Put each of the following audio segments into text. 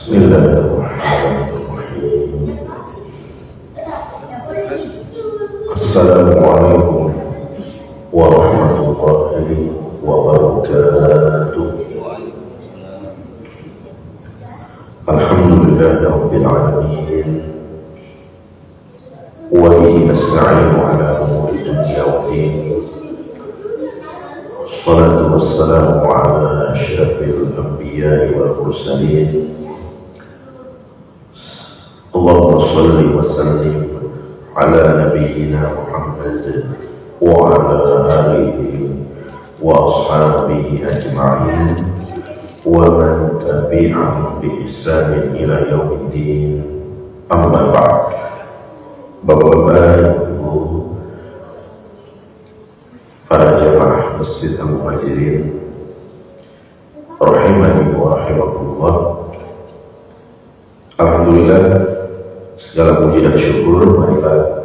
Bismillahirrahmanirrahim. Assalamualaikum warahmatullahi wabarakatuh. Alhamdulillahi rabbil alamin. Wa bihi nasta'inu ala umuri dunya waddin. Wassalatu wassalamu ala asyrafil anbiya'i wal mursalin. Allahumma shalli wa sallim ala nabiyyina Muhammad wa ala alihi wa ashabihi ajma'in wa man tabi'ahum bi ihsanin ila yaumiddin. Amma ba'd. Bapak-bapak, Ibu, para jamaah Masjid Al-Muhajirin rahimani wa rahimakumullah. Alhamdulillah, segala puji dan syukur marilah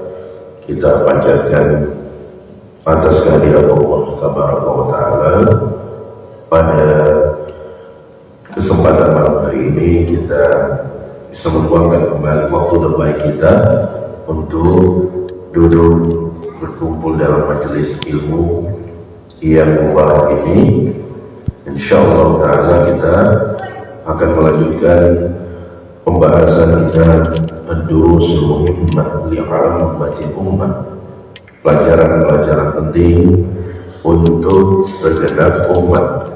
kita panjatkan atas kehadirat Allah Tabaraka wa Ta'ala. Pada kesempatan malam hari ini kita bisa meluangkan kembali waktu terbaik kita untuk duduk berkumpul dalam majelis ilmu yang mubarak ini. Insyaallah Ta'ala kita akan melanjutkan pembahasan kita ad-durusul muhimmah li'ammatil ummah, pelajaran-pelajaran penting untuk segenap umat,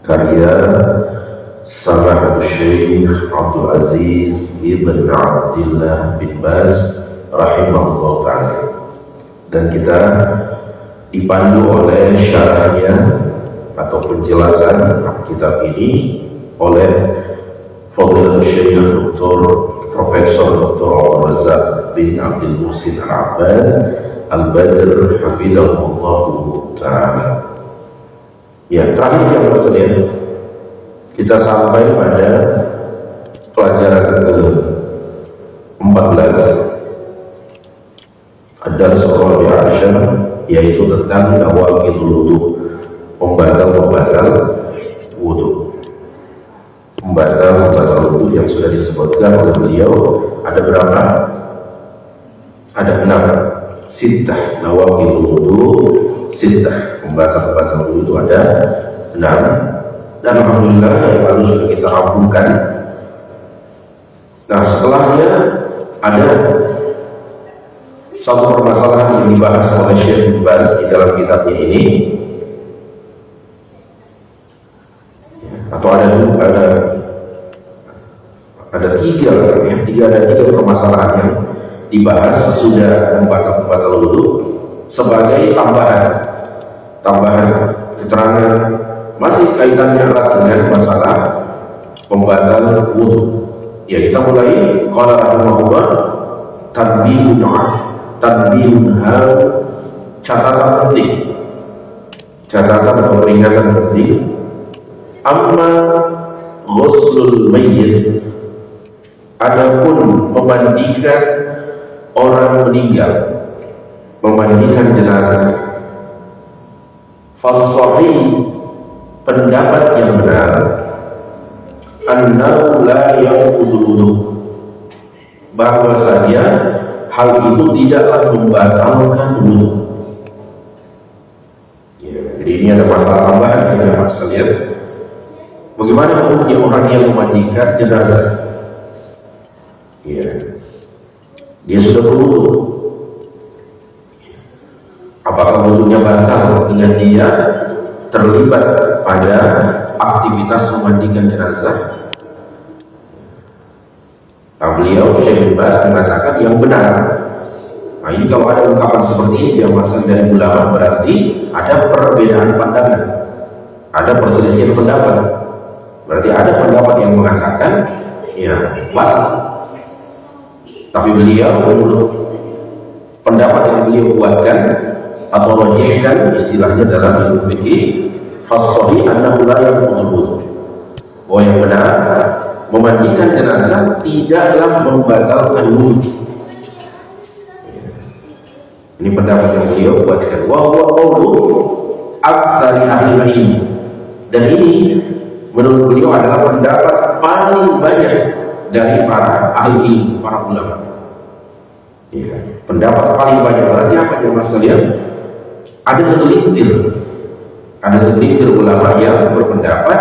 karya Samahatul Syekh Abdul Aziz Ibn Abdillah bin Baz rahimahullah ta'ala, dan kita dipandu oleh syarahnya atau penjelasan kitab ini oleh Fadilatul Syekh Dr. Profesor Dr. Abdul Razak bin Abdul Muhsin Al-Abbad Al-Badr hafidhahullah ta'ala. Ya, terakhir yang bersedia kita sampai pada pelajaran ke-14 ada surah Al-Asyar, yaitu tentang nawaqidul wudu, pembatal-pembatal wudu. Pembatal-pembatal wudu yang sudah disebutkan oleh beliau ada berapa? Ada 6. Sittah nawaqidul wudu, sittah pembatal-pembatal wudu itu ada 6. Dan alhamdulillah yang lalu sudah kita rampungkan. Nah, setelahnya ada satu permasalahan yang dibahas oleh Syekh Ibn Baz di dalam kitabnya ini, atau ada tiga permasalahan yang dibahas sesudah pembatal wudu sebagai tambahan keterangan, masih kaitannya erat dengan masalah pembatal wudu. Ya, kita mulai qala rahimahullah tanbihun hal, catatan penting, catatan atau peringatan penting. Amma ghuslul mayyit, adapun memandikan orang meninggal, memandikan jenazah, fas-shahih, pendapat yang benar, annahu la yanqudul wudu, bahwasanya hal itu tidaklah membatalkan wudu. Ya, jadi ini ada masalah tambahan yang kita bahas lihat. Bagaimana hukumnya orang yang memandikan jenazah? Ya, dia sudah berwudu. Apakah wudunya batal dengan dia terlibat pada aktivitas memandikan jenazah? Nah, beliau Syekh Ibn Baz mengatakan yang benar. Nah, ini kalau ada ungkapan seperti ini yang masuk dari ulama, berarti ada perbedaan pandangan, ada perselisihan pendapat. Berarti ada pendapat yang mengatakan ya batal, tapi beliau menurut pendapat yang beliau buatkan atau rajihkan, istilahnya dalam ilmu fikih, fas-shahih annahu la yanqudul wudu, bahwa yang benar memandikan jenazah tidaklah membatalkan wudu. Ini pendapat yang beliau buatkan. Wa huwa qawlu aktsari ahli ilmi, dan ini menurut beliau adalah pendapat paling banyak dari para ahli ilmu, para ulama. Ya, pendapat paling banyak berarti apa yang mas lihat? Ada segelintir ulama yang berpendapat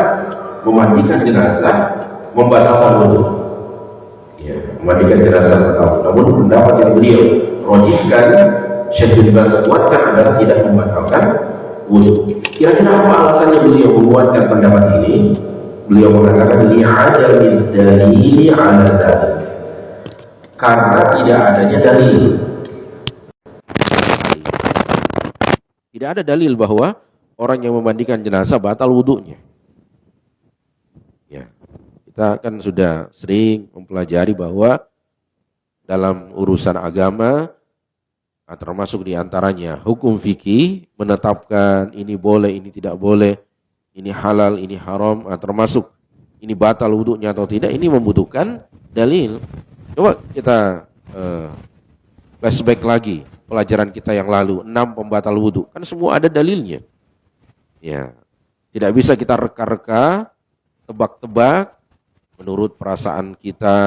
memandikan jenazah membatalkan wudhu. Ya, memandikan jenazah membatalkan. Namun pendapat yang beliau rojihkan, Syekh bin Baz kuatkan adalah tidak membatalkan wudhu. Kira-kira apa alasannya beliau menguatkan pendapat ini? Beliau mengatakan ini ada min dalili ala dzalik. Karena tidak adanya dalil. Tidak ada dalil bahwa orang yang memandikan jenazah batal wudhunya. Ya, kita kan sudah sering mempelajari bahwa dalam urusan agama, termasuk diantaranya hukum fikih menetapkan ini boleh, ini tidak boleh, ini halal, ini haram, termasuk ini batal wudhunya atau tidak, ini membutuhkan dalil. Coba kita flashback lagi pelajaran kita yang lalu, 6 pembatal wudhu, kan semua ada dalilnya. Ya, tidak bisa kita reka-reka, tebak-tebak menurut perasaan kita,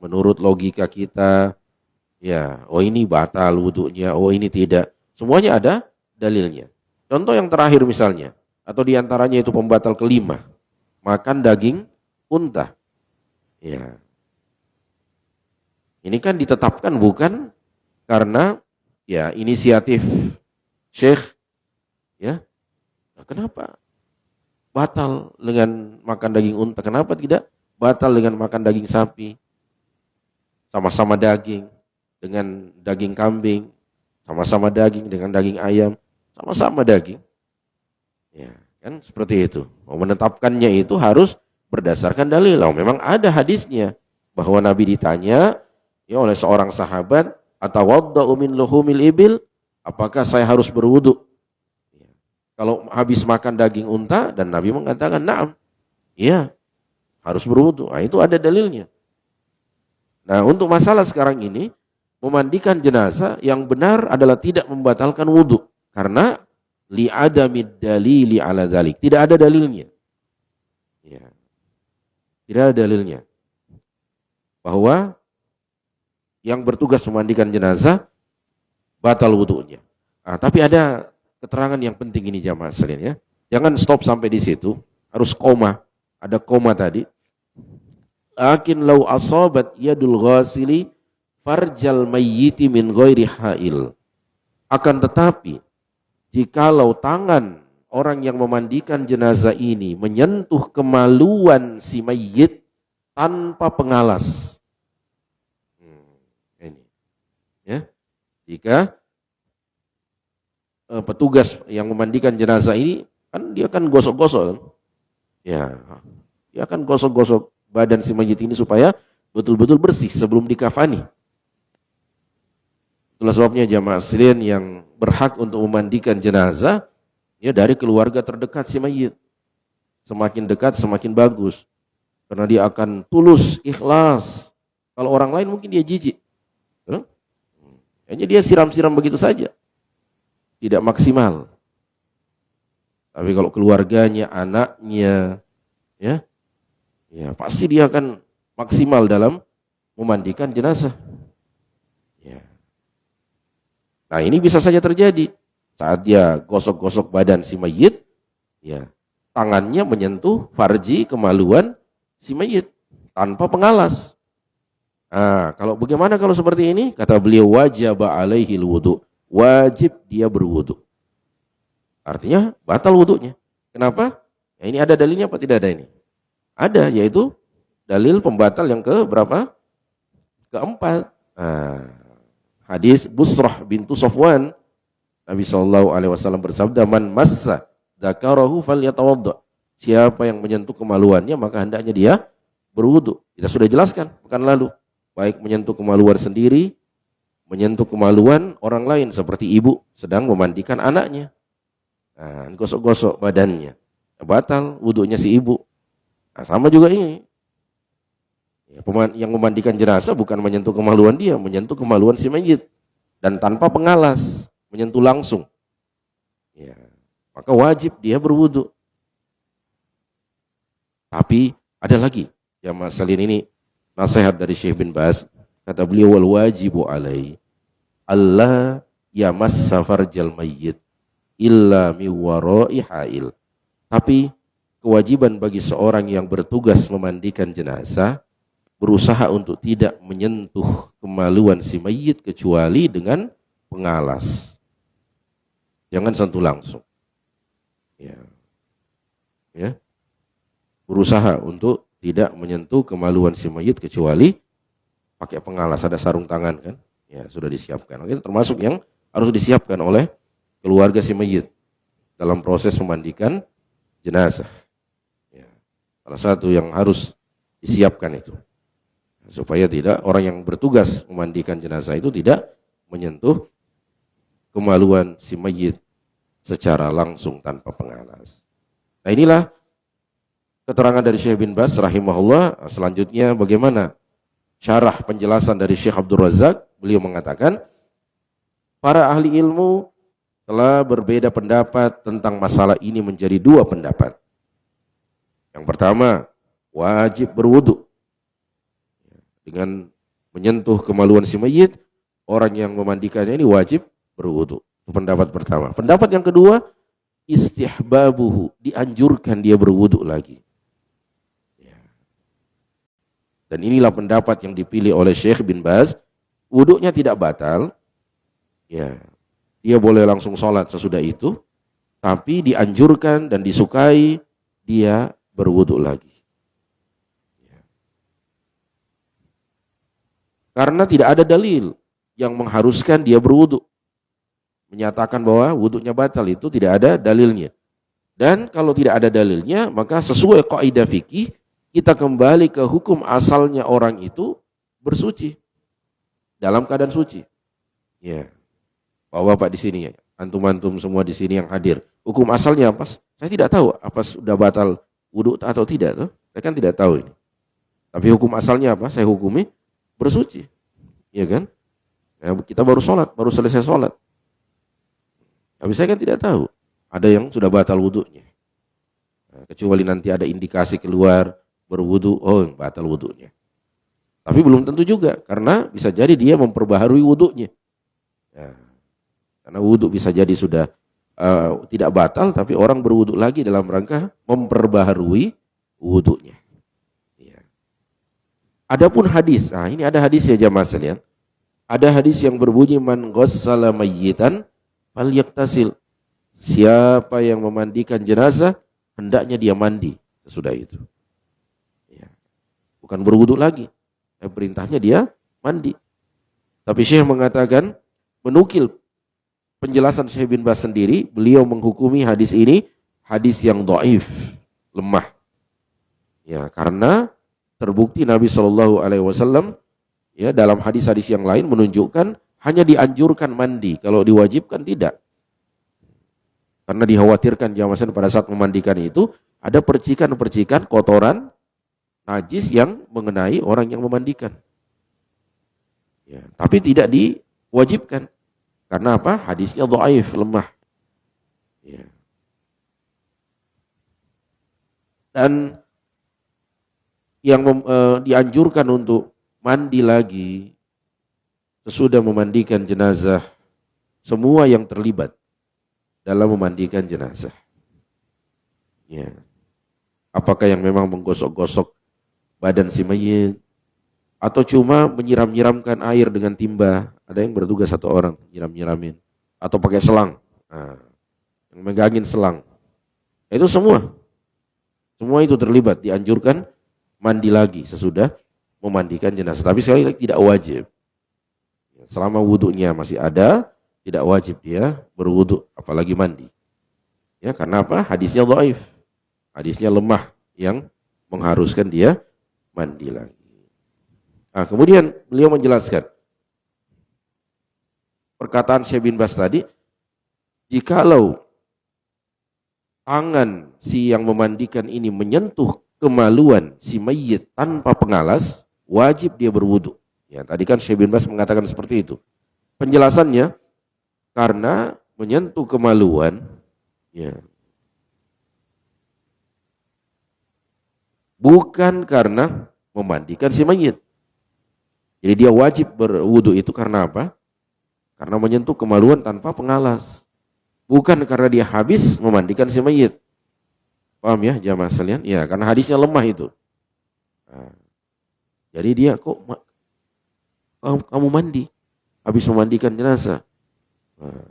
menurut logika kita. Ya, oh ini batal wudhunya, oh ini tidak. Semuanya ada dalilnya. Contoh yang terakhir misalnya, atau diantaranya itu pembatal kelima, makan daging unta. Ya, ini kan ditetapkan bukan karena ya inisiatif Syekh. Ya, nah, kenapa batal dengan makan daging unta? Kenapa tidak batal dengan makan daging sapi? Sama-sama daging. Dengan daging kambing, sama-sama daging, dengan daging ayam, sama-sama daging. Ya, kan seperti itu. Mau menetapkannya itu harus berdasarkan dalil. Memang ada hadisnya bahwa Nabi ditanya ya oleh seorang sahabat, atawadda'u min luhumil ibil, apakah saya harus berwudu? Ya. Kalau habis makan daging unta, dan Nabi mengatakan na'am. Iya, harus berwudu. Nah, itu ada dalilnya. Nah, untuk masalah sekarang ini, memandikan jenazah yang benar adalah tidak membatalkan wudhu. Karena li'adamid dalili ala dzalik. Tidak ada dalilnya. Ya. Tidak ada dalilnya. Bahwa yang bertugas memandikan jenazah batal wudhunya. Nah, tapi ada keterangan yang penting ini jamaah sekalian ya. Jangan stop sampai di situ. Harus koma. Ada koma tadi. Lakin lau asabat yadul ghasili farjal mayyiti min ghairi hail. Akan tetapi jikalau tangan orang yang memandikan jenazah ini menyentuh kemaluan si mayyit tanpa pengalas. Ini. Ya. Jika petugas yang memandikan jenazah ini kan dia akan gosok-gosok. Ya. Dia akan gosok-gosok badan si mayyit ini supaya betul-betul bersih sebelum dikafani. Itulah sebabnya jamaah sekalian yang berhak untuk memandikan jenazah ya dari keluarga terdekat si mayit. Semakin dekat semakin bagus. Karena dia akan tulus, ikhlas. Kalau orang lain mungkin dia jijik. Hanya dia siram-siram begitu saja. Tidak maksimal. Tapi kalau keluarganya, anaknya, ya pasti dia akan maksimal dalam memandikan jenazah. Ya. Nah, ini bisa saja terjadi saat dia gosok-gosok badan si mayit, ya tangannya menyentuh farji kemaluan si mayit tanpa pengalas. Nah, bagaimana kalau seperti ini? Kata beliau, wajib alaihi wudu, wajib dia berwudu. Artinya batal wudunya. Kenapa? Ya, ini ada dalilnya apa tidak ada ini? Ada, yaitu dalil pembatal yang ke berapa? Keempat. Hadis Busrah bintu Safwan, Nabi SAW bersabda, man massa dzakarahu falyatawadda. Siapa yang menyentuh kemaluannya maka hendaknya dia berwudu. Kita sudah jelaskan pekan lalu, baik menyentuh kemaluan sendiri, menyentuh kemaluan orang lain seperti ibu sedang memandikan anaknya. Nah, gosok-gosok badannya, batal wudunya si ibu. Nah, sama juga ini. Yang memandikan jenazah bukan menyentuh kemaluan dia, menyentuh kemaluan si mayit dan tanpa pengalas, menyentuh langsung. Ya, maka wajib dia berwudu. Tapi ada lagi Ya masalin ini nasihat dari Syekh bin Baz. Kata beliau, wal wajibu alai Allah yamassa farjal mayyit illa mi wara'i hail. Tapi kewajiban bagi seorang yang bertugas memandikan jenazah berusaha untuk tidak menyentuh kemaluan si mayit kecuali dengan pengalas. Jangan sentuh langsung. Ya. Ya. Berusaha untuk tidak menyentuh kemaluan si mayit kecuali pakai pengalas. Ada sarung tangan kan? Ya, sudah disiapkan. Itu termasuk yang harus disiapkan oleh keluarga si mayit dalam proses memandikan jenazah. Ya. Salah satu yang harus disiapkan itu. Supaya tidak orang yang bertugas memandikan jenazah itu tidak menyentuh kemaluan si mayit secara langsung tanpa pengalas. Nah inilah keterangan dari Syekh bin Baz rahimahullah. Selanjutnya bagaimana syarah penjelasan dari Syekh Abdul Razak? Beliau mengatakan, para ahli ilmu telah berbeda pendapat tentang masalah ini menjadi dua pendapat. Yang pertama, wajib berwudu. Dengan menyentuh kemaluan si mayit, orang yang memandikannya ini wajib berwudu. Itu pendapat pertama. Pendapat yang kedua, istihbabuhu, dianjurkan dia berwudu lagi. Dan inilah pendapat yang dipilih oleh Syekh bin Baz. Wudunya tidak batal. Ya, dia boleh langsung sholat sesudah itu. Tapi dianjurkan dan disukai dia berwudu lagi. Karena tidak ada dalil yang mengharuskan dia berwudu. Menyatakan bahwa wudunya batal itu tidak ada dalilnya. Dan kalau tidak ada dalilnya, maka sesuai kaidah fikih, kita kembali ke hukum asalnya orang itu bersuci. Dalam keadaan suci. Ya. Bapak-bapak di sini, antum-antum semua di sini yang hadir. Hukum asalnya apa? Saya tidak tahu apa sudah batal wudu atau tidak. Tuh. Saya kan tidak tahu ini. Tapi hukum asalnya apa? Saya hukumi bersuci, ya kan? Ya, kita baru sholat, baru selesai sholat. Tapi saya kan tidak tahu ada yang sudah batal wudunya. Nah, kecuali nanti ada indikasi keluar berwudu, oh batal wudunya. Tapi belum tentu juga, karena bisa jadi dia memperbaharui wudunya. Ya, karena wudu bisa jadi sudah tidak batal, tapi orang berwudu lagi dalam rangka memperbaharui wudunya. Adapun hadis, nah ini ada hadis ya jamaah sekalian. Ada hadis yang berbunyi man ghassala mayyitan falyaktasil. Siapa yang memandikan jenazah hendaknya dia mandi sesudah itu. Ya. Bukan berwudu lagi. Perintahnya dia mandi. Tapi Syekh mengatakan menukil penjelasan Syekh bin Baz sendiri, beliau menghukumi hadis ini hadis yang dhaif, lemah. Ya, karena terbukti Nabi Shallallahu Alaihi Wasallam ya dalam hadis-hadis yang lain menunjukkan hanya dianjurkan mandi, kalau diwajibkan tidak. Karena dikhawatirkan jamaah pada saat memandikan itu ada percikan-percikan kotoran najis yang mengenai orang yang memandikan. Ya, tapi tidak diwajibkan. Karena apa? Hadisnya dhaif, lemah. Ya. Dan yang dianjurkan untuk mandi lagi sesudah memandikan jenazah semua yang terlibat dalam memandikan jenazah. Ya. Apakah yang memang menggosok-gosok badan si mayit atau cuma menyiram-nyiramkan air dengan timba? Ada yang bertugas satu orang nyiram-nyiramin atau pakai selang. Nah, yang megangin selang. Itu semua itu terlibat, dianjurkan mandi lagi sesudah memandikan jenazah. Tapi sekali lagi tidak wajib. Selama wudunya masih ada, tidak wajib dia berwudu, apalagi mandi. Ya, karena apa? Hadisnya dhaif. Hadisnya lemah yang mengharuskan dia mandi lagi. Nah, kemudian beliau menjelaskan perkataan Syekh bin Baz tadi, jikalau tangan si yang memandikan ini menyentuh kemaluan si mayit tanpa pengalas, wajib dia berwudu. Ya, tadi kan Syekh bin Baz mengatakan seperti itu. Penjelasannya, karena menyentuh kemaluan, ya, bukan karena memandikan si mayit. Jadi dia wajib berwudu itu karena apa? Karena menyentuh kemaluan tanpa pengalas. Bukan karena dia habis memandikan si mayit. Paham ya jamaah sekalian? Ya, karena hadisnya lemah itu. Nah, jadi dia kok kamu mandi habis memandikan jenazah. Nah,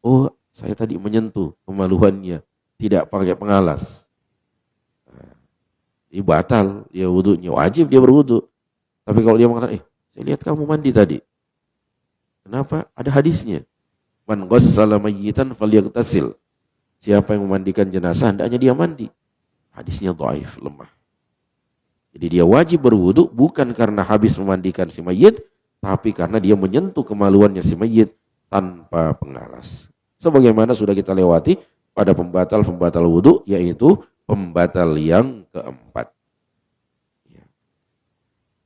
oh, saya tadi menyentuh kemaluannya, tidak pakai pengalas. Nah, ini batal dia wudunya, wajib dia berwudu. Tapi kalau dia mengatakan, saya lihat kamu mandi tadi. Kenapa? Ada hadisnya. Man ghassala mayyitan falyaghtasil. Siapa yang memandikan jenazah hendaknya dia mandi. Hadisnya dhaif, lemah. Jadi dia wajib berwudu bukan karena habis memandikan si mayit, tapi karena dia menyentuh kemaluannya si mayit tanpa pengalas. Sebagaimana sudah kita lewati pada pembatal-pembatal wudu, yaitu pembatal yang keempat.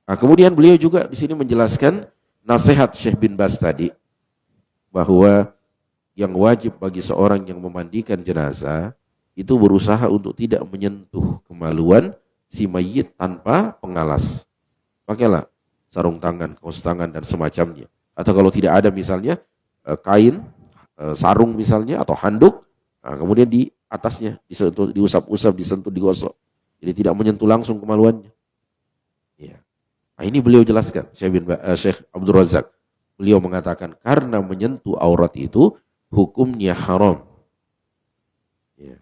Nah, kemudian beliau juga di sini menjelaskan nasihat Syekh bin Baz tadi, bahwa yang wajib bagi seorang yang memandikan jenazah itu berusaha untuk tidak menyentuh kemaluan si mayit tanpa pengalas. Pakailah sarung tangan, kaos tangan dan semacamnya. Atau kalau tidak ada misalnya kain, sarung misalnya atau handuk, nah kemudian di atasnya disentuh, diusap-usap, disentuh, digosok. Jadi tidak menyentuh langsung kemaluannya. Ya. Nah, ini beliau jelaskan, Syekh Abdul Razak. Beliau mengatakan karena menyentuh aurat itu hukumnya haram. Ya.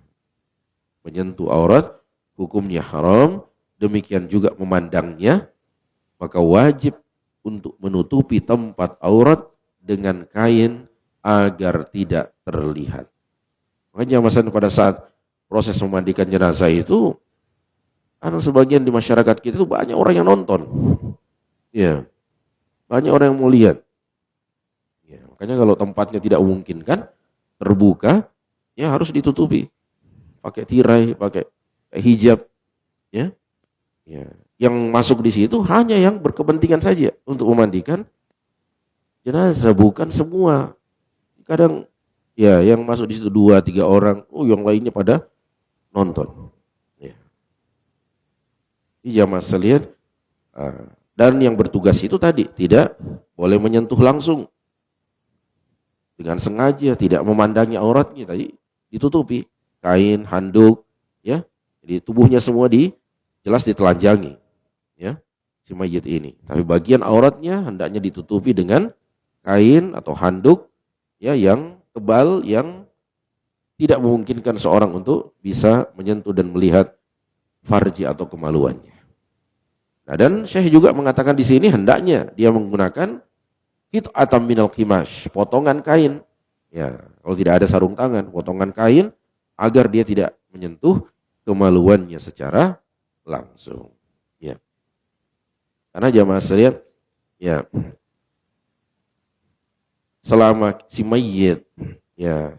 Menyentuh aurat hukumnya haram, demikian juga memandangnya, maka wajib untuk menutupi tempat aurat dengan kain agar tidak terlihat. Makanya pada saat proses memandikan jenazah itu, sebagian di masyarakat kita itu banyak orang yang nonton. Ya. Banyak orang yang mau lihat. Ya, makanya kalau tempatnya tidak memungkinkan, terbuka, ya harus ditutupi. Pakai tirai, pakai hijab. Ya. Ya. Yang masuk di situ hanya yang berkepentingan saja untuk memandikan jenazah, bukan semua. Kadang ya yang masuk di situ 2-3 orang, yang lainnya pada nonton. Ya. Ini jamaah sekalian, dan yang bertugas itu tadi tidak boleh menyentuh langsung dengan sengaja, tidak memandangi auratnya, tadi ditutupi kain, handuk, ya. Jadi tubuhnya semua jelas ditelanjangi, ya, si mayit ini. Tapi bagian auratnya hendaknya ditutupi dengan kain atau handuk, ya, yang tebal, yang tidak memungkinkan seorang untuk bisa menyentuh dan melihat farji atau kemaluannya. Nah, dan Syekh juga mengatakan di sini hendaknya dia menggunakan qit'atan minal qimash, potongan kain. Ya, kalau tidak ada sarung tangan, potongan kain agar dia tidak menyentuh kemaluannya secara langsung. Ya. Karena jamaah sekalian, ya, selama si mayit, ya,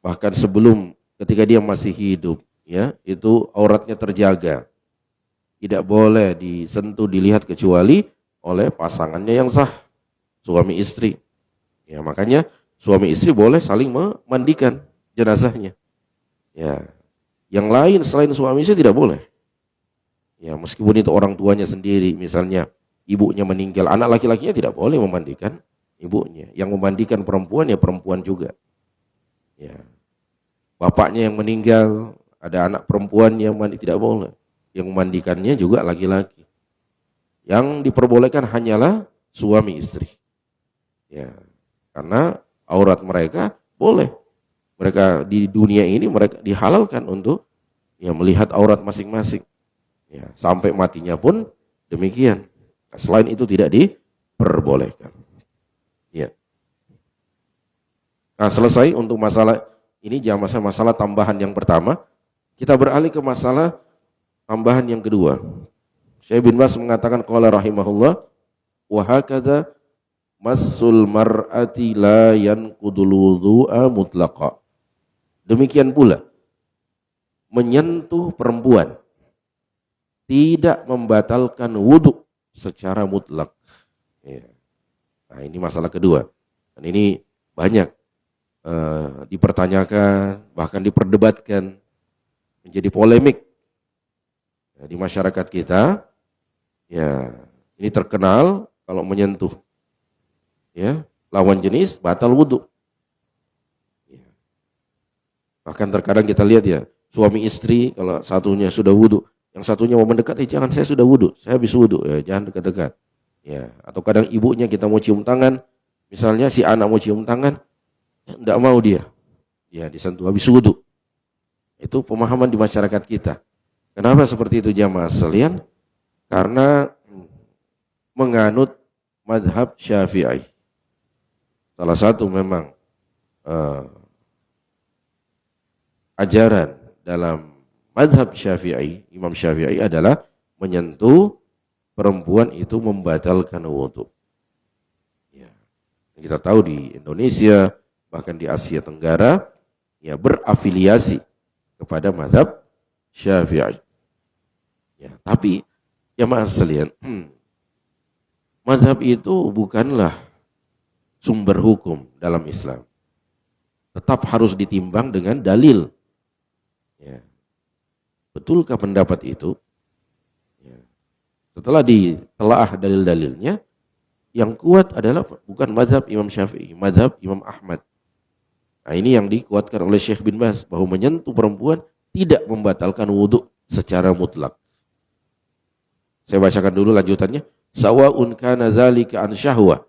bahkan sebelum ketika dia masih hidup, ya, itu auratnya terjaga. Tidak boleh disentuh, dilihat kecuali oleh pasangannya yang sah, suami istri. Ya, makanya suami istri boleh saling memandikan jenazahnya. Ya, yang lain selain suami istri tidak boleh. Ya, meskipun itu orang tuanya sendiri, misalnya ibunya meninggal, anak laki-lakinya tidak boleh memandikan ibunya. Yang memandikan perempuan ya perempuan juga. Ya, bapaknya yang meninggal, ada anak perempuan yang mandi, tidak boleh. Yang memandikannya juga laki-laki. Yang diperbolehkan hanyalah suami istri. Ya, karena aurat mereka boleh. Mereka di dunia ini mereka dihalalkan untuk ya melihat aurat masing-masing. Ya, sampai matinya pun demikian. Selain itu tidak diperbolehkan. Ya. Nah, selesai untuk masalah ini, jangan masalah tambahan yang pertama. Kita beralih ke masalah tambahan yang kedua. Syekh bin Baz mengatakan qala rahimahullah wa hakadha massul mar'ati la yanqudul wudhu'a mutlaqa. Demikian pula menyentuh perempuan tidak membatalkan wudhu secara mutlak. Ya. Nah, ini masalah kedua. Dan ini banyak dipertanyakan, bahkan diperdebatkan, menjadi polemik di masyarakat kita, Ya, ini terkenal kalau menyentuh ya lawan jenis batal wudhu. Ya. Bahkan terkadang kita lihat ya, suami istri kalau satunya sudah wudhu, yang satunya mau mendekat, jangan, saya sudah wudhu, saya habis wudhu, ya jangan dekat-dekat. Ya, atau kadang ibunya kita mau cium tangan, misalnya si anak mau cium tangan, enggak mau dia, ya disentuh habis wudhu. Itu pemahaman di masyarakat kita. Kenapa seperti itu jamaah sekalian? Karena menganut madhab Syafi'i. Salah satu memang ajaran dalam madhab Syafi'i, Imam Syafi'i adalah menyentuh perempuan itu membatalkan wudhu. Ya. Kita tahu di Indonesia, bahkan di Asia Tenggara, ya berafiliasi kepada madhab Syafi'i. Ya, tapi jamaah sekalian, madhab itu bukanlah sumber hukum dalam Islam. Tetap harus ditimbang dengan dalil. Ya. Betulkah pendapat itu? Ya. Setelah ditelaah dalil-dalilnya, yang kuat adalah bukan madhab Imam Syafi'i, madhab Imam Ahmad. Nah, ini yang dikuatkan oleh Syekh bin Baz, bahwa menyentuh perempuan tidak membatalkan wudhu secara mutlak. Saya bacakan dulu lanjutannya. Sawa'un kana dzalika an syahwah.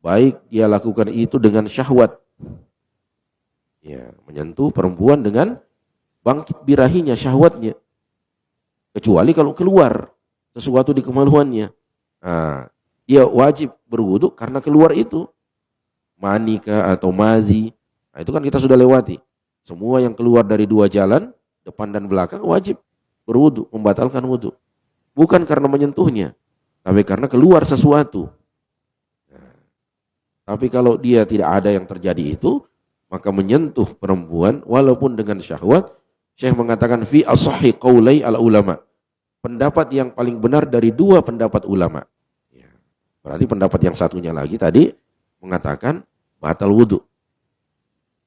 Baik dia lakukan itu dengan syahwat. Ya, menyentuh perempuan dengan bangkit birahinya, syahwatnya. Kecuali kalau keluar sesuatu di kemaluannya. Nah, dia wajib berwudu karena keluar itu. Manika atau mazi. Nah, itu kan kita sudah lewati. Semua yang keluar dari dua jalan, depan dan belakang, wajib berwudu, membatalkan wudu. Bukan karena menyentuhnya, tapi karena keluar sesuatu. Nah, tapi kalau dia tidak ada yang terjadi itu, maka menyentuh perempuan walaupun dengan syahwat, Syekh mengatakan fi asahhi qaulai al ulama. Pendapat yang paling benar dari dua pendapat ulama. Ya, berarti pendapat yang satunya lagi tadi mengatakan batal wudu.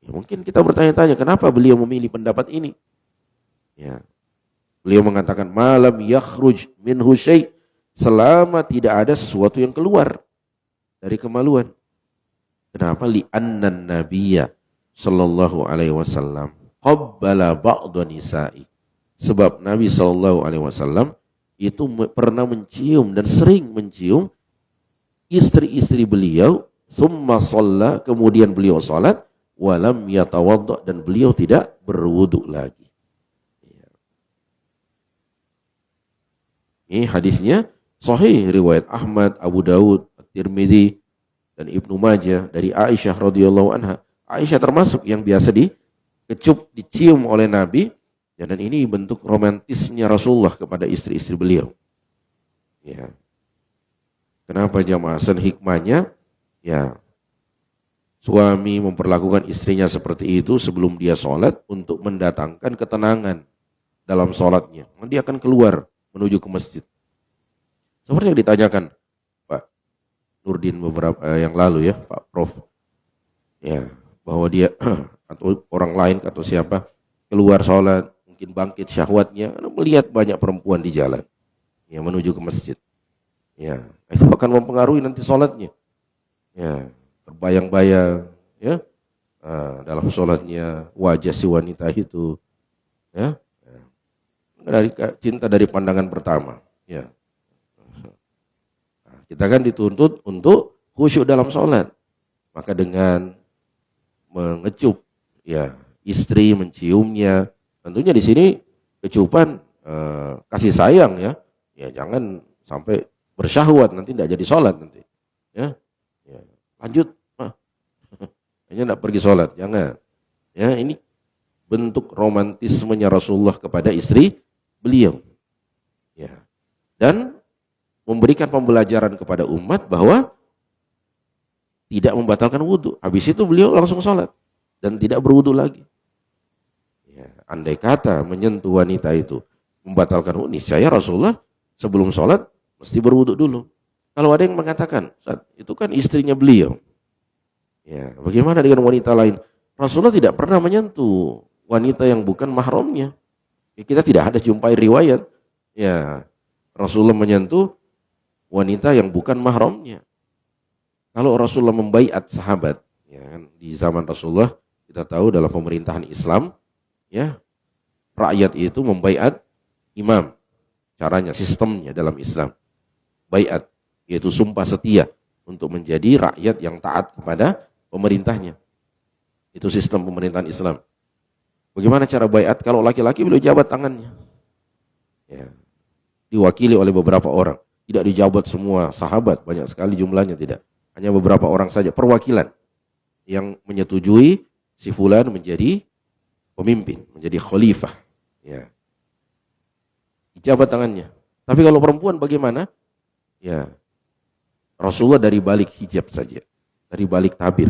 Ya, mungkin kita bertanya-tanya kenapa beliau memilih pendapat ini? Ya. Beliau mengatakan malam yakhruj minhu syai', selama tidak ada sesuatu yang keluar dari kemaluan. Kenapa? Li'annan nabiyya sallallahu alaihi wasallam qabbala ba'dha nisa'i. Sebab Nabi sallallahu alaihi wasallam itu pernah mencium dan sering mencium istri-istri beliau, summa shalla, kemudian beliau salat, walam yatawadda, dan beliau tidak berwudu lagi. Ini hadisnya sahih, riwayat Ahmad, Abu Dawud, Tirmidzi, dan Ibnu Majah dari Aisyah radhiyallahu anha. Aisyah termasuk yang biasa dikecup, dicium oleh Nabi, dan ini bentuk romantisnya Rasulullah kepada istri-istri beliau. Ya. Kenapa jamaah? Hikmahnya, ya, suami memperlakukan istrinya seperti itu sebelum dia sholat untuk mendatangkan ketenangan dalam sholatnya. Dia akan keluar menuju ke masjid. Seperti yang ditanyakan Pak Nurdin beberapa yang lalu ya, Pak Prof. Ya, bahwa dia atau orang lain atau siapa keluar sholat, mungkin bangkit syahwatnya, melihat banyak perempuan di jalan, ya menuju ke masjid. Ya, itu akan mempengaruhi nanti sholatnya. Ya, terbayang-bayang, ya, dalam sholatnya wajah si wanita itu, ya. Dari cinta dari pandangan pertama, ya. Nah, kita kan dituntut untuk khusyuk dalam sholat, maka dengan mengecup, ya, istri, menciumnya, tentunya di sini kecupan kasih sayang, ya, ya jangan sampai bersyahwat nanti tidak jadi sholat nanti, ya, ya. Lanjut, hanya tidak pergi sholat, jangan, ya, ini bentuk romantismenya Rasulullah kepada istri beliau, ya, dan memberikan pembelajaran kepada umat bahwa tidak membatalkan wudhu. Habis itu beliau langsung sholat dan tidak berwudhu lagi. Ya, andai kata menyentuh wanita itu membatalkan wudhu, niscaya Rasulullah sebelum sholat mesti berwudhu dulu. Kalau ada yang mengatakan, itu kan istrinya beliau, ya, bagaimana dengan wanita lain? Rasulullah tidak pernah menyentuh wanita yang bukan mahramnya. Kita tidak ada jumpai riwayat, ya, Rasulullah menyentuh wanita yang bukan mahramnya. Kalau Rasulullah membaiat sahabat, ya kan, di zaman Rasulullah kita tahu dalam pemerintahan Islam, ya rakyat itu membaiat imam. Caranya, sistemnya dalam Islam, baiat, yaitu sumpah setia untuk menjadi rakyat yang taat kepada pemerintahnya. Itu sistem pemerintahan Islam. Bagaimana cara baiat? Kalau laki-laki beliau jabat tangannya, ya, diwakili oleh beberapa orang. Tidak dijabat semua sahabat, banyak sekali jumlahnya, tidak. Hanya beberapa orang saja, perwakilan yang menyetujui si fulan menjadi pemimpin, menjadi khalifah. Ya. Dijabat tangannya. Tapi kalau perempuan bagaimana? Ya, Rasulullah dari balik hijab saja, dari balik tabir,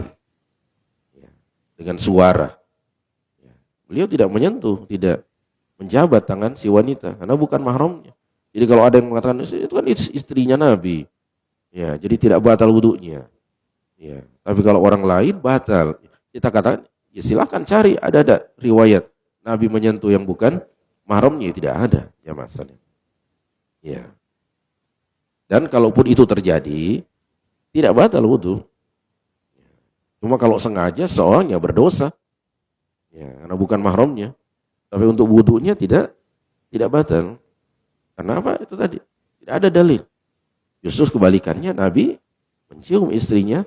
ya, dengan suara. Ya. Beliau tidak menyentuh, tidak menjabat tangan si wanita, karena bukan mahramnya. Jadi kalau ada yang mengatakan itu kan istrinya Nabi, ya, jadi tidak batal wudunya. Ya, tapi kalau orang lain batal, kita katakan, ya silahkan cari, ada riwayat Nabi menyentuh yang bukan mahramnya, tidak ada, ya masalahnya. Ya. Dan kalaupun itu terjadi, tidak batal wudu. Cuma kalau sengaja seorang ya berdosa, ya, karena bukan mahramnya. Tapi untuk wudunya tidak batal. Karena apa? Itu tadi tidak ada dalil. Justru kebalikannya, Nabi mencium istrinya,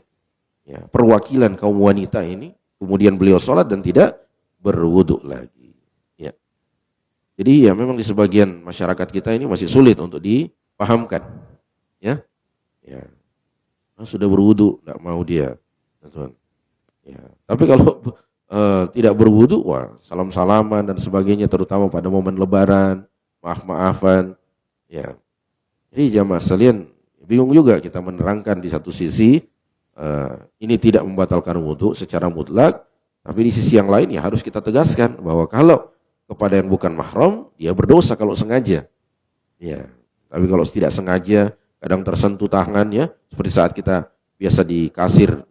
ya, perwakilan kaum wanita ini, kemudian beliau sholat dan tidak berwudu lagi. Ya. Jadi ya memang di sebagian masyarakat kita ini masih sulit untuk dipahamkan. Ya, ya, sudah berwudu, tidak mau dia. Ya. Tapi kalau tidak berwudu, wah, salam-salaman dan sebagainya, terutama pada momen Lebaran, maaf-maafan, ya. Jadi jamaah sekalian, bingung juga kita menerangkan di satu sisi ini tidak membatalkan wudu secara mutlak, tapi di sisi yang lain ya harus kita tegaskan bahwa kalau kepada yang bukan mahram dia berdosa kalau sengaja. Ya, tapi kalau tidak sengaja, kadang tersentuh tangannya, seperti saat kita biasa di kasir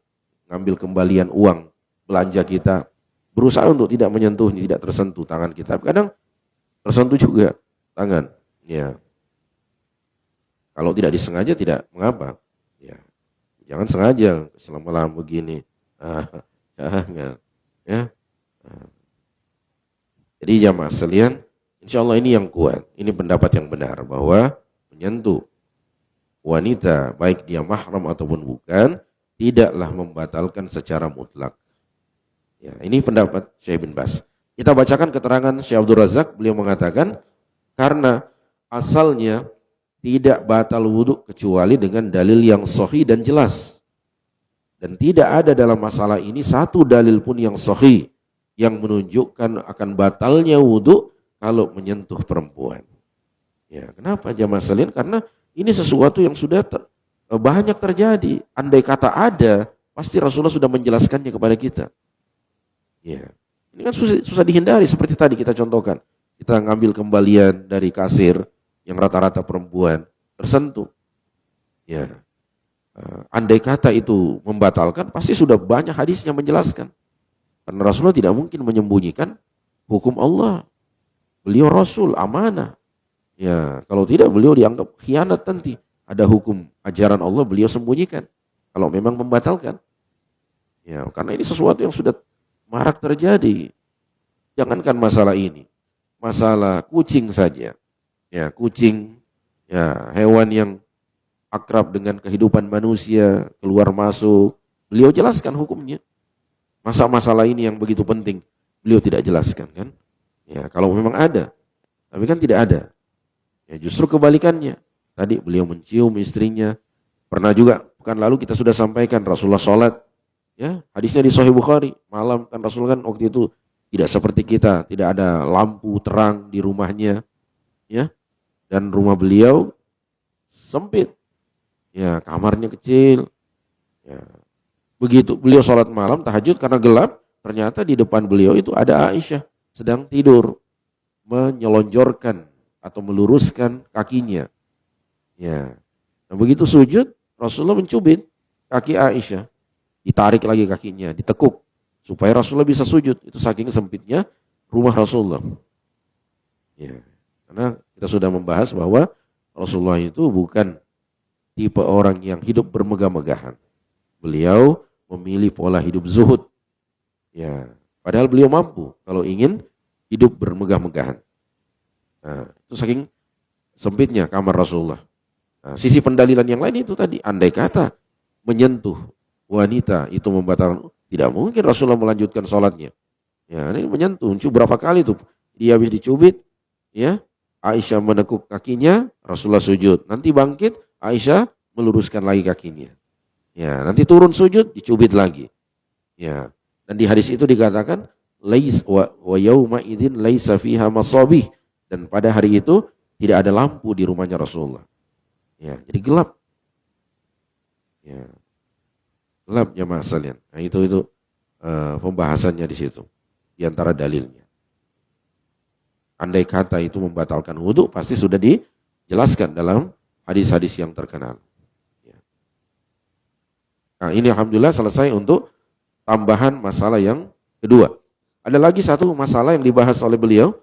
ngambil kembalian uang belanja kita, berusaha untuk tidak menyentuh, tidak tersentuh tangan kita, kadang tersentuh juga tangan. Ya, kalau tidak disengaja tidak mengapa. Ya, jangan sengaja selama-lama begini. Ya. Jadi jamaah sekalian, insya Allah ini yang kuat, ini pendapat yang benar bahwa menyentuh wanita, baik dia mahram ataupun bukan, tidaklah membatalkan secara mutlak. Ya, ini pendapat Syekh bin Baz. Kita bacakan keterangan Syekh Abdul Razak, beliau mengatakan, karena asalnya tidak batal wudhu kecuali dengan dalil yang sahih dan jelas. Dan tidak ada dalam masalah ini satu dalil pun yang sahih yang menunjukkan akan batalnya wudhu kalau menyentuh perempuan. Ya, kenapa jamaah sekalian? Karena ini sesuatu yang sudah banyak terjadi. Andai kata ada, pasti Rasulullah sudah menjelaskannya kepada kita. Ya, ini kan susah dihindari, seperti tadi kita contohkan. Kita ngambil kembalian dari kasir yang rata-rata perempuan, tersentuh. Ya, andai kata itu membatalkan, pasti sudah banyak hadis yang menjelaskan. Karena Rasulullah tidak mungkin menyembunyikan hukum Allah. Beliau Rasul, amanah. Ya, kalau tidak beliau dianggap khianat nanti. Ada hukum ajaran Allah beliau sembunyikan kalau memang membatalkan. Ya, karena ini sesuatu yang sudah marak terjadi. Jangankan masalah ini, masalah kucing saja. Ya, kucing, ya, hewan yang akrab dengan kehidupan manusia, keluar masuk, beliau jelaskan hukumnya. Masalah ini yang begitu penting, beliau tidak jelaskan kan? Ya, kalau memang ada, tapi kan tidak ada. Ya, justru kebalikannya. Tadi beliau mencium istrinya. Pernah juga pekan lalu kita sudah sampaikan Rasulullah sholat. Ya, hadisnya di Sahih Bukhari. Malam kan Rasulullah kan waktu itu tidak seperti kita, tidak ada lampu terang di rumahnya. Ya, dan rumah beliau sempit. Ya, kamarnya kecil. Ya, begitu beliau sholat malam tahajud karena gelap, ternyata di depan beliau itu ada Aisyah sedang tidur, menyelonjorkan atau meluruskan kakinya. Ya, nah, begitu sujud Rasulullah mencubit kaki Aisyah, ditarik lagi kakinya, ditekuk supaya Rasulullah bisa sujud. Itu saking sempitnya rumah Rasulullah. Ya, karena kita sudah membahas bahwa Rasulullah itu bukan tipe orang yang hidup bermegah-megahan. Beliau memilih pola hidup zuhud. Ya, padahal beliau mampu kalau ingin hidup bermegah-megahan. Nah, itu saking sempitnya kamar Rasulullah. Nah, sisi pendalilan yang lain itu tadi, andai kata menyentuh wanita itu membatalkan, tidak mungkin Rasulullah melanjutkan sholatnya. Ya, ini menyentuh, berapa kali tuh dia habis dicubit, ya, Aisyah menekuk kakinya, Rasulullah sujud. Nanti bangkit, Aisyah meluruskan lagi kakinya. Ya, nanti turun sujud, dicubit lagi. Ya, dan di hadis itu dikatakan wa yauma idzin laisa fiha masabih, dan pada hari itu tidak ada lampu di rumahnya Rasulullah. Ya, jadi gelap. Ya. Gelap jamaah sekalian. Nah, itu pembahasannya di situ. Di antara dalilnya. Andai kata itu membatalkan wudhu, pasti sudah dijelaskan dalam hadis-hadis yang terkenal. Ya. Nah, ini alhamdulillah selesai untuk tambahan masalah yang kedua. Ada lagi satu masalah yang dibahas oleh beliau,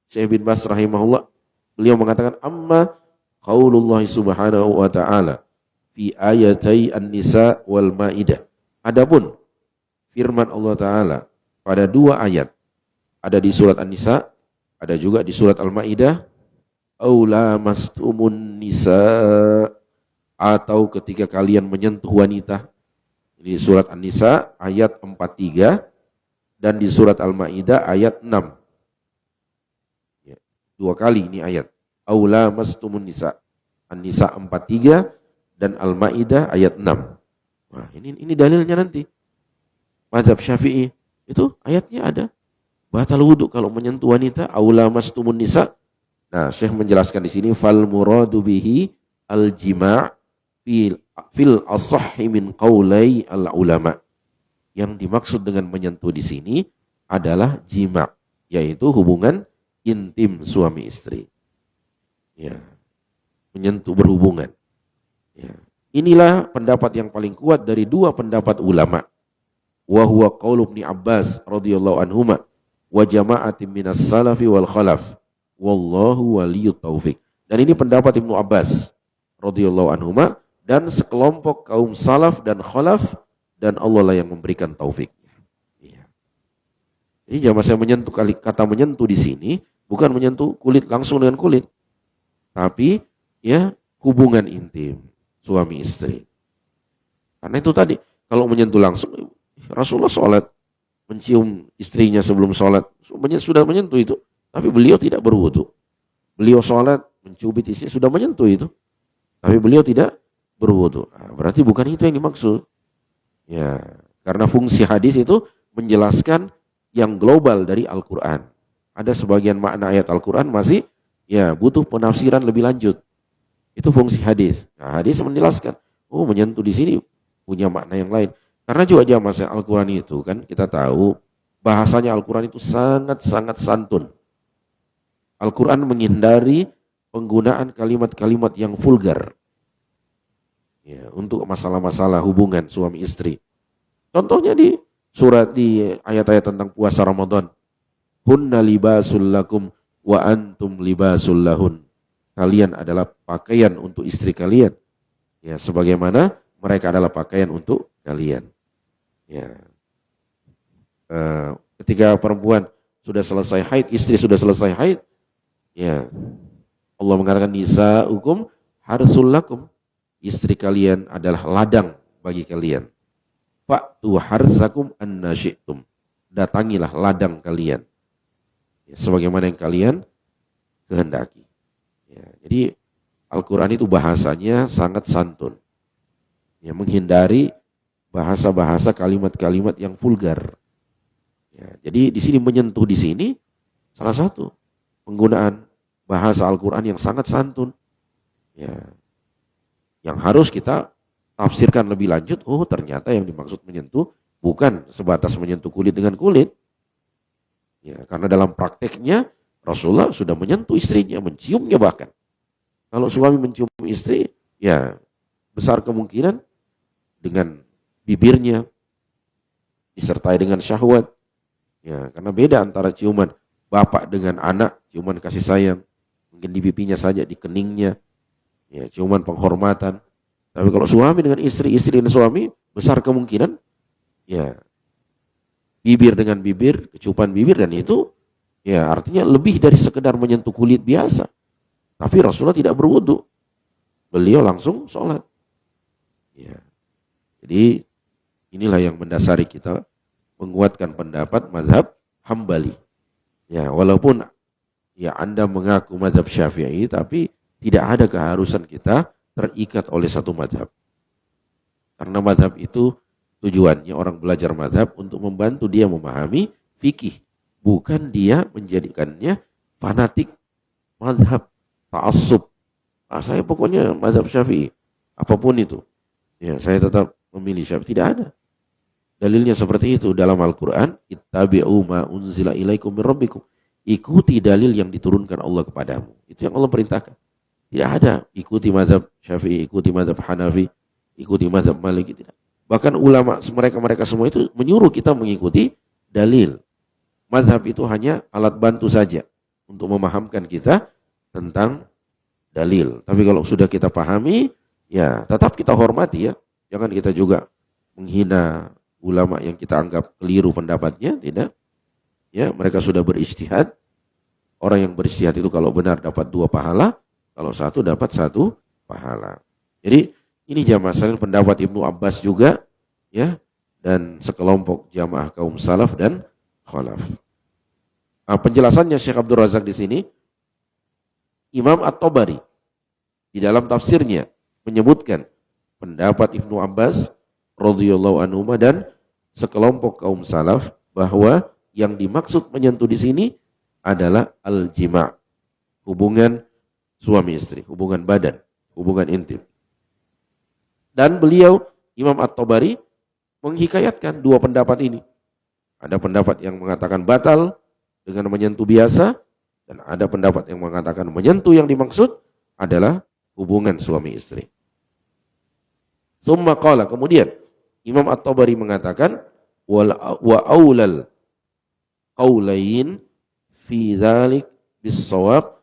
Syekh bin Baz rahimahullah. Beliau mengatakan, amma qaulullah subhanahu wa ta'ala fi ayatai an-nisa wal ma'idah. Adapun firman Allah Ta'ala pada dua ayat, ada di surat An-Nisa, ada juga di surat Al-Ma'idah, aula mastumun nisa, atau ketika kalian menyentuh wanita. Di surat An-Nisa ayat 43 dan di surat Al-Ma'idah ayat 6. Ya, dua kali ini ayat. Aula mastumun nisa. An-Nisa 43 dan Al-Ma'idah ayat 6. Nah, ini dalilnya nanti. Mazhab Syafi'i itu ayatnya ada. Batal wudu kalau menyentuh wanita, aula mastumun nisa. Nah, Syekh menjelaskan di sini fal muradu bihi al-jima' fil asahhi min qaulai al-ulama. Yang dimaksud dengan menyentuh di sini adalah jima', yaitu hubungan intim suami istri. Ya. Menyentuh, berhubungan. Ya. Inilah pendapat yang paling kuat dari dua pendapat ulama. Wa huwa qaul Ibnu Abbas radhiyallahu anhuma wa jama'atin minas salafi wal khalaf. Wallahu waliyut taufik. Dan ini pendapat Ibnu Abbas radhiyallahu anhuma dan sekelompok kaum salaf dan khalaf, dan Allah lah yang memberikan taufik. Ya. Jadi jangan saya menyentuh, kata menyentuh di sini bukan menyentuh kulit langsung dengan kulit, tapi ya hubungan intim suami istri. Karena itu tadi, kalau menyentuh langsung, Rasulullah sholat, mencium istrinya sebelum sholat, sudah menyentuh itu. Tapi beliau tidak berwudu. Beliau sholat, mencubit istri, sudah menyentuh itu. Tapi beliau tidak berwudu. Nah, berarti bukan itu yang dimaksud. Ya, karena fungsi hadis itu menjelaskan yang global dari Al-Quran. Ada sebagian makna ayat Al-Quran masih ya butuh penafsiran lebih lanjut. Itu fungsi hadis. Nah, hadis menjelaskan, oh menyentuh di sini punya makna yang lain. Karena juga jamaah Al-Quran itu kan kita tahu bahasanya Al-Quran itu sangat-sangat santun. Al-Quran menghindari penggunaan kalimat-kalimat yang vulgar. Ya, untuk masalah-masalah hubungan suami istri. Contohnya di ayat-ayat tentang puasa Ramadan. Hunna libasul lakum wa antum libasul lahun. Kalian adalah pakaian untuk istri kalian. Ya, sebagaimana mereka adalah pakaian untuk kalian. Ya. Ketika perempuan sudah selesai haid, istri sudah selesai haid, ya, Allah mengatakan nisa'ukum harsul lakum. Istri kalian adalah ladang bagi kalian. Fa'tu harsakum anna syi'tum. Datangilah ladang kalian. Ya, sebagaimana yang kalian kehendaki. Ya, jadi Al-Quran itu bahasanya sangat santun. Ya, menghindari bahasa-bahasa kalimat-kalimat yang vulgar. Ya, jadi di sini menyentuh di sini salah satu penggunaan bahasa Al-Quran yang sangat santun. Ya, yang harus kita tafsirkan lebih lanjut. Oh, ternyata yang dimaksud menyentuh bukan sebatas menyentuh kulit dengan kulit. Ya, karena dalam prakteknya Rasulullah sudah menyentuh istrinya, menciumnya bahkan. Kalau suami mencium istri, ya besar kemungkinan dengan bibirnya disertai dengan syahwat. Ya, karena beda antara ciuman bapak dengan anak, ciuman kasih sayang, mungkin di pipinya saja, di keningnya. ya ciuman penghormatan. Tapi kalau suami dengan istri, istri dengan suami, besar kemungkinan ya bibir dengan bibir, kecupan bibir, dan itu ya artinya lebih dari sekedar menyentuh kulit biasa. Tapi Rasulullah tidak berwudu, beliau langsung sholat. Ya. Jadi inilah yang mendasari kita menguatkan pendapat mazhab Hambali. Ya, walaupun ya Anda mengaku mazhab Syafi'i, tapi tidak ada keharusan kita terikat oleh satu mazhab. Karena mazhab itu tujuannya orang belajar mazhab untuk membantu dia memahami fikih, bukan dia menjadikannya fanatik mazhab, ta'assub. Saya pokoknya mazhab Syafi'i, apapun itu. Ya, saya tetap memilih Syafi'i. Tidak ada. Dalilnya seperti itu dalam Al-Quran. Ittabi'u ma unzila ilaikum min rabbikum. Ikuti dalil yang diturunkan Allah kepadamu. Itu yang Allah perintahkan. Tidak ada ikuti mazhab Syafi'i, ikuti mazhab Hanafi, ikuti mazhab Maliki, tidak. Bahkan ulama mereka semua itu menyuruh kita mengikuti dalil. Mazhab itu hanya alat bantu saja untuk memahamkan kita tentang dalil. Tapi kalau sudah kita pahami, ya tetap kita hormati ya. Jangan kita juga menghina ulama yang kita anggap keliru pendapatnya, tidak. Ya, mereka sudah berijtihad. Orang yang berijtihad itu kalau benar dapat 2 pahala, kalau satu dapat 1 pahala. Jadi ini jamaah sekalian pendapat Ibnu Abbas juga, ya, dan sekelompok jamaah kaum salaf dan khalaf. Penjelasannya Syekh Abdul Razak di sini, Imam At-Tabari di dalam tafsirnya menyebutkan pendapat Ibnu Abbas radhiyallahu anhu dan sekelompok kaum salaf bahwa yang dimaksud menyentuh di sini adalah al-jima', hubungan suami istri, hubungan badan, hubungan intim. Dan beliau Imam At-Tabari menghikayatkan 2 pendapat ini. Ada pendapat yang mengatakan batal dengan menyentuh biasa, dan ada pendapat yang mengatakan menyentuh yang dimaksud adalah hubungan suami istri. Summa qala, kemudian Imam At-Tabari mengatakan wa aulal qaulain fi dzalik bis-shawab,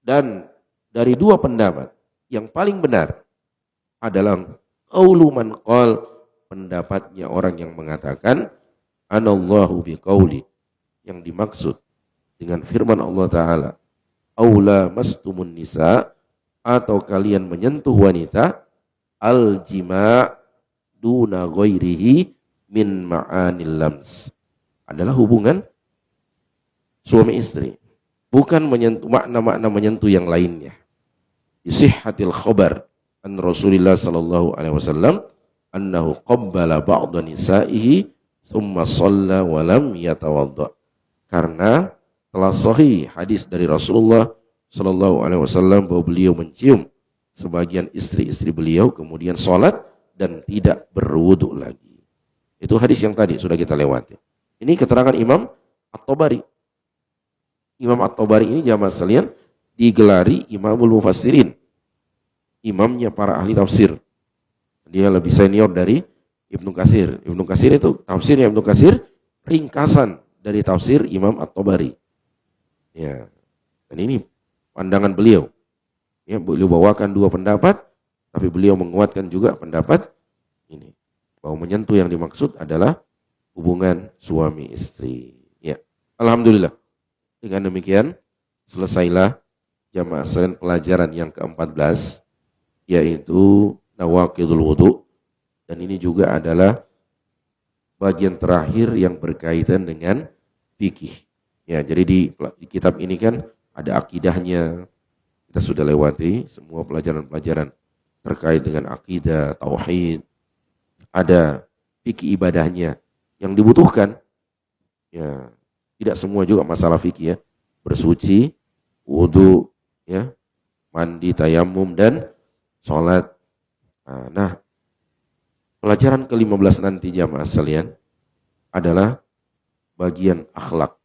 dan dari 2 pendapat yang paling benar adalah qaulu man qal, pendapatnya orang yang mengatakan anallahu biqauli, yang dimaksud dengan firman Allah Ta'ala aula mastumun nisa, atau kalian menyentuh wanita, al-jima' duna ghairihi min ma'anil lams, adalah hubungan suami istri, bukan menyentuh makna-makna menyentuh yang lainnya. Sihhatil khabar an Rasulillah sallallahu alaihi wasallam annahu qabbala ba'dha nisa'ihi thumma shalla wa lam yatawadda. Karena telah sahih hadis dari Rasulullah sallallahu alaihi wasallam bahwa beliau mencium sebagian istri-istri beliau kemudian salat dan tidak berwudu lagi. Itu hadis yang tadi sudah kita lewati. Ini keterangan Imam At-Tabari. Imam At-Tabari ini jamaah sekalian digelari Imamul Mufassirin, imamnya para ahli tafsir. Dia lebih senior dari Ibnu Katsir. Ibnu Katsir itu tafsirnya Ibnu Katsir ringkasan dari tafsir Imam At-Tabari. Ya. Dan ini pandangan beliau. Ya, beliau bawakan 2 pendapat, tapi beliau menguatkan juga pendapat ini, bahwa menyentuh yang dimaksud adalah hubungan suami istri. Ya. Alhamdulillah. Dengan demikian selesailah jamaah sekalian pelajaran yang ke-14, yaitu nawaqidul wudu, dan ini juga adalah bagian terakhir yang berkaitan dengan fikih. Ya, jadi di kitab ini kan ada akidahnya. Kita sudah lewati semua pelajaran-pelajaran terkait dengan akidah, tauhid. Ada fikih ibadahnya yang dibutuhkan. Ya, tidak semua juga masalah fikih ya. Bersuci, wudu, ya, mandi, tayamum, dan sholat. Nah, pelajaran ke-15 nanti jamaah sekalian adalah bagian akhlak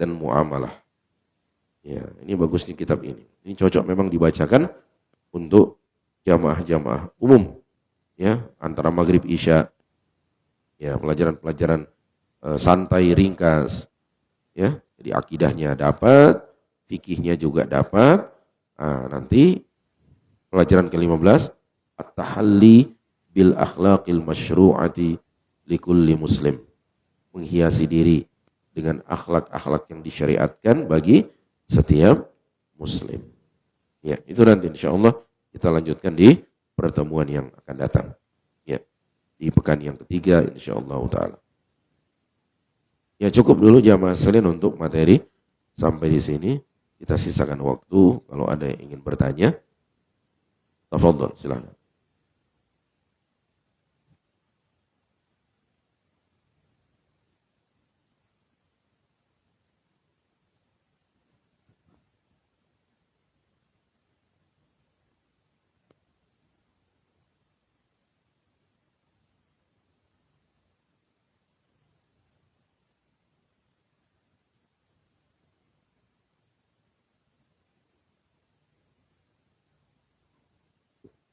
dan muamalah. Ya, ini bagusnya kitab ini. Ini cocok memang dibacakan untuk jamaah-jamaah umum, ya, antara maghrib isya. Ya, pelajaran-pelajaran santai ringkas, ya. Jadi akidahnya dapat, fikihnya juga dapat. Nanti Pelajaran ke-15, at-tahalli bil akhlaqil masyru'ati likulli muslim. Menghiasi diri dengan akhlak-akhlak yang disyariatkan bagi setiap muslim. Ya, itu nanti insyaallah kita lanjutkan di pertemuan yang akan datang. Ya, di pekan yang ketiga insyaallah taala. Ya, cukup dulu jamaah sekalian untuk materi sampai di sini. Kita sisakan waktu kalau ada yang ingin bertanya. Tafadhol, silakan.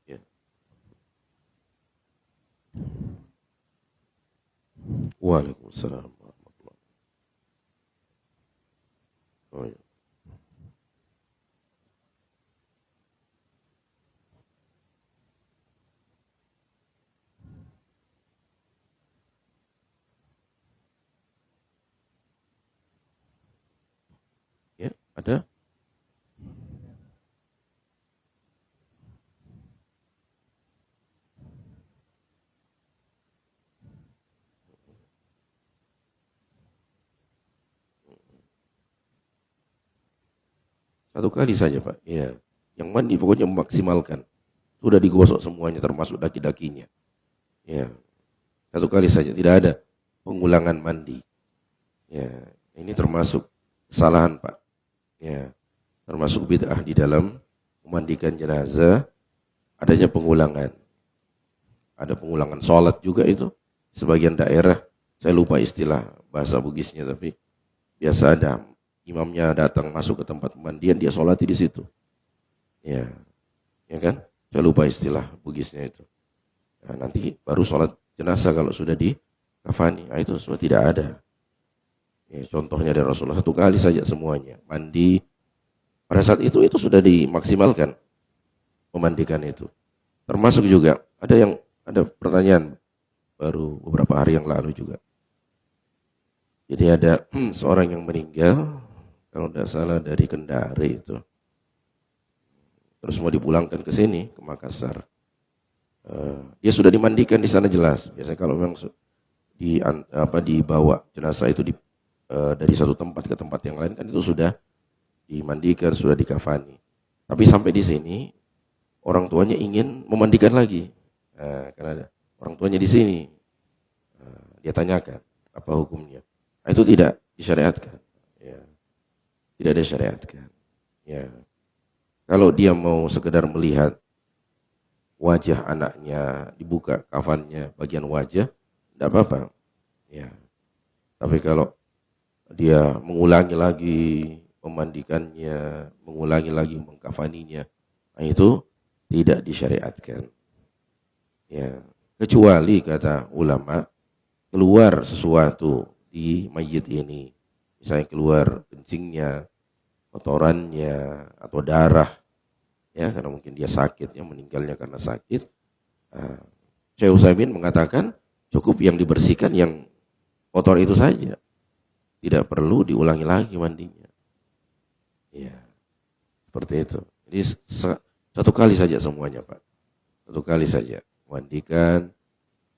Ya. Waalaikumsalam warahmatullahi. Oh, ya. Ya, ada? Satu kali saja, Pak. Ya. Yang mandi pokoknya memaksimalkan. Sudah digosok semuanya termasuk daki-dakinya. Ya. Satu kali saja, tidak ada pengulangan mandi. Ya, ini termasuk kesalahan, Pak. Ya. Termasuk bid'ah di dalam memandikan jenazah, adanya pengulangan. Ada pengulangan sholat juga itu. Sebagian daerah, saya lupa istilah bahasa Bugisnya, tapi biasa ada imamnya datang masuk ke tempat pemandian, dia sholati di situ. Ya, ya kan? Saya lupa istilah Bugisnya itu. Nah, nanti baru sholat jenazah kalau sudah di kafani. Nah, itu sudah tidak ada. Ya, contohnya dari Rasulullah satu kali saja semuanya mandi. Pada saat itu sudah dimaksimalkan memandikan itu. Termasuk juga ada pertanyaan baru beberapa hari yang lalu juga. Jadi ada seorang yang meninggal, kalau tidak salah dari Kendari itu. Terus mau dipulangkan ke sini, ke Makassar. Dia sudah dimandikan di sana jelas. Biasanya kalau memang dibawa jenazah itu dari satu tempat ke tempat yang lain kan itu sudah dimandikan, sudah dikafani. Tapi sampai di sini orang tuanya ingin memandikan lagi. Karena ada orang tuanya di sini. Dia tanyakan apa hukumnya. Itu tidak disyariatkan. Ya. Tidak disyariatkan. Ya. Kalau dia mau sekedar melihat wajah anaknya, dibuka kafannya bagian wajah, tidak apa-apa. Ya. Tapi kalau dia mengulangi lagi memandikannya, mengulangi lagi mengkafaninya, itu tidak disyariatkan. Ya. Kecuali kata ulama, keluar sesuatu di mayit ini, misalnya keluar kencingnya, kotorannya, atau darah, ya karena mungkin dia sakit, ya meninggalnya karena sakit. Syekh Utsaimin mengatakan cukup yang dibersihkan yang kotor itu saja, tidak perlu diulangi lagi mandinya. Ya, seperti itu. Jadi satu kali saja semuanya, Pak. Satu kali saja mandikan,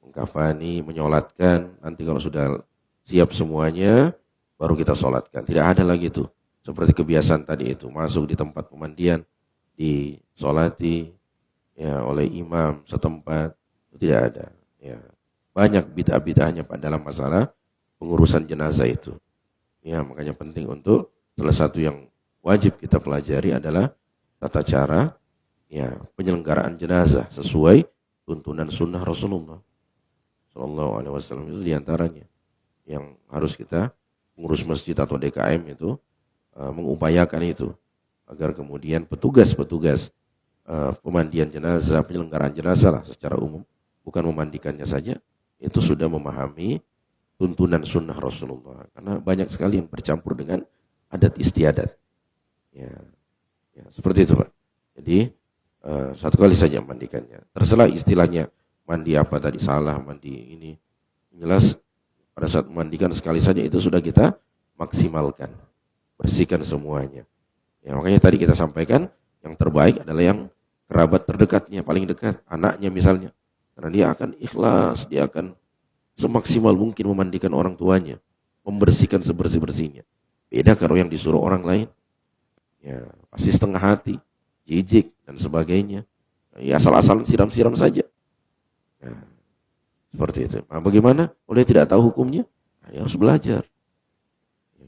mengkafani, menyolatkan. Nanti kalau sudah siap semuanya, baru kita solatkan. Tidak ada lagi tuh seperti kebiasaan tadi itu, masuk di tempat pemandian, disolati ya oleh imam setempat, itu tidak ada. Ya. Banyak bid'ah-bid'ahnya Pak dalam masalah pengurusan jenazah itu. Ya, makanya penting untuk salah satu yang wajib kita pelajari adalah tata cara ya penyelenggaraan jenazah sesuai tuntunan sunnah Rasulullah Shallallahu Alaihi Wasallam. Itu diantaranya yang harus kita pengurus masjid atau DKM itu mengupayakan itu agar kemudian petugas-petugas pemandian jenazah, penyelenggaraan jenazah lah secara umum, bukan memandikannya saja, itu sudah memahami tuntunan sunnah Rasulullah. Karena banyak sekali yang bercampur dengan adat istiadat. Ya, seperti itu Pak. Jadi 1 kali saja mandikannya. Terserah istilahnya mandi apa tadi, salah mandi ini. Jelas pada saat memandikan sekali saja itu sudah kita maksimalkan, bersihkan semuanya. Ya, makanya tadi kita sampaikan yang terbaik adalah yang kerabat terdekatnya, paling dekat, anaknya misalnya. Karena dia akan ikhlas, dia akan semaksimal mungkin memandikan orang tuanya, membersihkan sebersih-bersihnya. Beda kalau yang disuruh orang lain, ya pasti setengah hati, jijik dan sebagainya. Ya asal-asalan siram-siram saja. Nah, seperti itu. Nah, bagaimana? Oleh tidak tahu hukumnya, nah, dia harus belajar.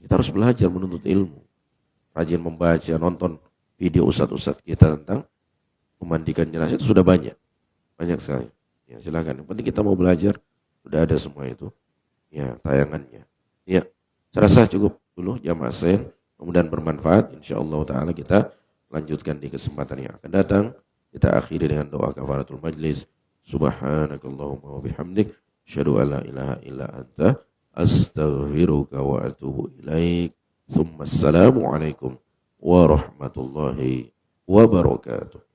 Kita harus belajar menuntut ilmu. Rajin membaca, nonton video ustadz-ustadz kita tentang memandikan jenazah itu sudah banyak. Banyak sekali. Ya, silakan. Yang penting kita mau belajar, sudah ada semua itu. Ya, tayangannya. Ya, saya rasa cukup dulu jamaah sekalian. Mudah-mudahan bermanfaat. Insyaallah taala kita lanjutkan di kesempatan yang akan datang. Kita akhiri dengan doa kafaratul majlis. Subhanakallahumma wa bihamdik, asyhadu an la ilaha illa anta, astaghfiruka wa atubu ilaik. Assalamualaikum warahmatullahi wabarakatuh.